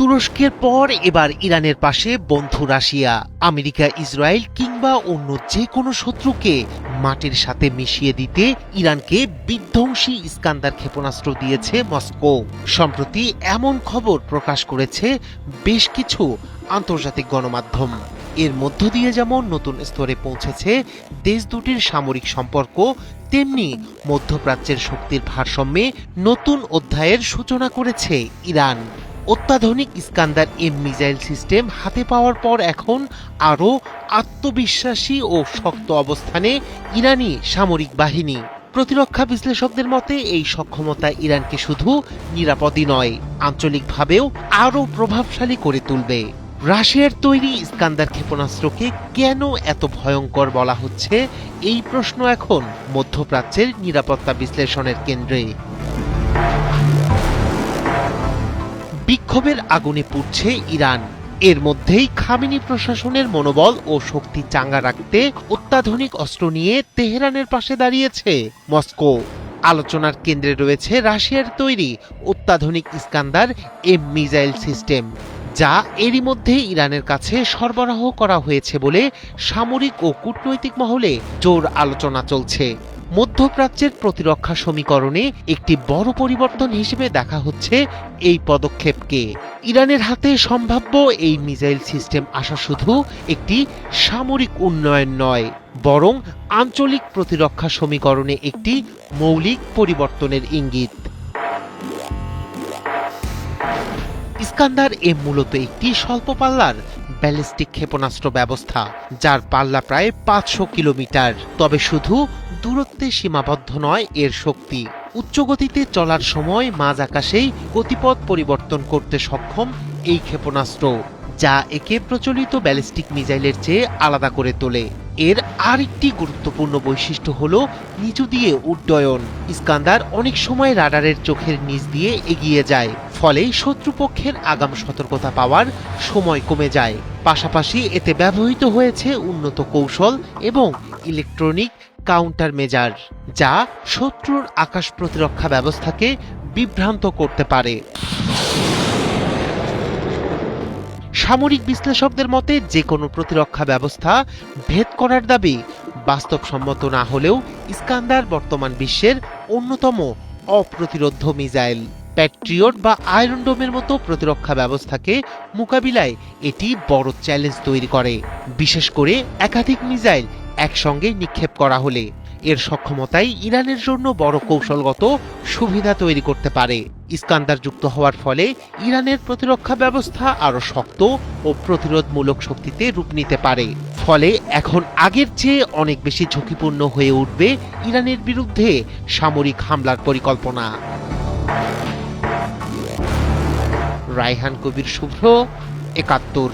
তুরস্কের পর এবার ইরানের পাশে বন্ধু রাশিয়া। আমেরিকা, ইসরায়েল কিংবা অন্য যে কোনো শত্রুকে মাটির সাথে মিশিয়ে দিতে ইরানকে বিধ্বংসী ইস্কান্দার ক্ষেপণাস্ত্র দিয়েছে মস্কো। সম্প্রতি এমন খবর প্রকাশ করেছে বেশ কিছু আন্তর্জাতিক গণমাধ্যম। এর মধ্য দিয়ে যেমন নতুন স্তরে পৌঁছেছে দেশ দুটির সামরিক সম্পর্ক, তেমনি মধ্যপ্রাচ্যের শক্তির ভারসাম্যে নতুন অধ্যায়ের সূচনা করেছে ইরান। অত্যাধুনিক ইস্কান্দার এম মিসাইল সিস্টেম হাতে পাওয়ার পর এখন আরও আত্মবিশ্বাসী ও শক্ত অবস্থানে ইরানি সামরিক বাহিনী। প্রতিরক্ষা বিশ্লেষকদের মতে এই সক্ষমতা ইরানকে শুধু নিরাপদই নয়, আঞ্চলিকভাবেও আরও প্রভাবশালী করে তুলবে। রাশিয়ার তৈরি ইস্কান্দার ক্ষেপণাস্ত্রকে কেন এত ভয়ঙ্কর বলা হচ্ছে, এই প্রশ্ন এখন মধ্যপ্রাচ্যের নিরাপত্তা বিশ্লেষণের কেন্দ্রে। বিক্ষোভের আগুনে পুড়ছে ইরান। এর মধ্যেই খামেনি প্রশাসনের মনোবল ও শক্তি চাঙ্গা রাখতে অত্যাধুনিক অস্ত্র নিয়ে তেহরানের পাশে দাঁড়িয়েছে মস্কো। আলোচনার কেন্দ্রে রয়েছে রাশিয়ার তৈরি অত্যাধুনিক ইস্কান্দার এম মিসাইল সিস্টেম, যা এরই মধ্যে ইরানের কাছে সরবরাহ করা হয়েছে বলে সামরিক ও কূটনৈতিক মহলে জোর আলোচনা চলছে। মধ্যপ্রাচ্যের প্রতিরক্ষা সমীকরণে একটি বড় পরিবর্তন হিসেবে দেখা হচ্ছে এই পদক্ষেপকে। ইরানের হাতে সম্ভাব্য এই মিসাইল সিস্টেম আসা শুধু একটি সামরিক উন্নয়ন নয়, বরং আঞ্চলিক প্রতিরক্ষা সমীকরণে একটি মৌলিক পরিবর্তনের ইঙ্গিত। ইস্কান্দার এম মূলত একটি স্বল্প পাল্লার ব্যালিস্টিক ক্ষেপণাস্ত্র ব্যবস্থা, যার পাল্লা প্রায় 500 কিলোমিটার। তবে শুধু দূরত্বে সীমাবদ্ধ নয় এর শক্তি। উচ্চ গতিতে চলার সময় মাঝ আকাশেই গতিপথ পরিবর্তন করতে সক্ষম এই ক্ষেপণাস্ত্র, যা একে প্রচলিত ব্যালিস্টিক মিসাইলের চেয়ে আলাদা করে তোলে। এর আরেকটি গুরুত্বপূর্ণ বৈশিষ্ট্য হল নিচু দিয়ে উড্ডয়ন। ইস্কান্দার অনেক সময় রাডারের চোখের নিচ দিয়ে এগিয়ে যায়, ফলে শত্রুপক্ষের আগাম সতর্কতা পাওয়ার সময় কমে যায়। পাশাপাশি এতে ব্যবহৃত হয়েছে উন্নত কৌশল এবং ইলেকট্রনিক কাউন্টার মেজার, যা শত্রুর আকাশ প্রতিরক্ষা ব্যবস্থাকে বিভ্রান্ত করতে পারে। সামরিক বিশ্লেষকদের মতে যে কোনো প্রতিরক্ষা ব্যবস্থা ভেদ করার দাবি বাস্তবসম্মত না হলেও ইস্কান্দার বর্তমান বিশ্বের অন্যতম অপ্রতিরোধ্য মিসাইল। প্যাট্রিয়ট বা আয়রন ডোমের মতো প্রতিরক্ষা ব্যবস্থাকে মোকাবিলায় এটি বড় চ্যালেঞ্জ তৈরি করে, বিশেষ করে একাধিক মিসাইল একসঙ্গে নিক্ষেপ করা হলে। এর সক্ষমতাই ইরানের জন্য বড় কৌশলগত সুবিধা তৈরি করতে পারে। ইস্কান্দার যুক্ত হওয়ার ফলে ইরানের প্রতিরক্ষা ব্যবস্থা আরও শক্ত ও প্রতিরোধমূলক শক্তিতে রূপ নিতে পারে। ফলে এখন আগের চেয়ে অনেক বেশি ঝুঁকিপূর্ণ হয়ে উঠবে ইরানের বিরুদ্ধে সামরিক হামলার পরিকল্পনা। রায়হান কবির, শুভ্র, ৭১।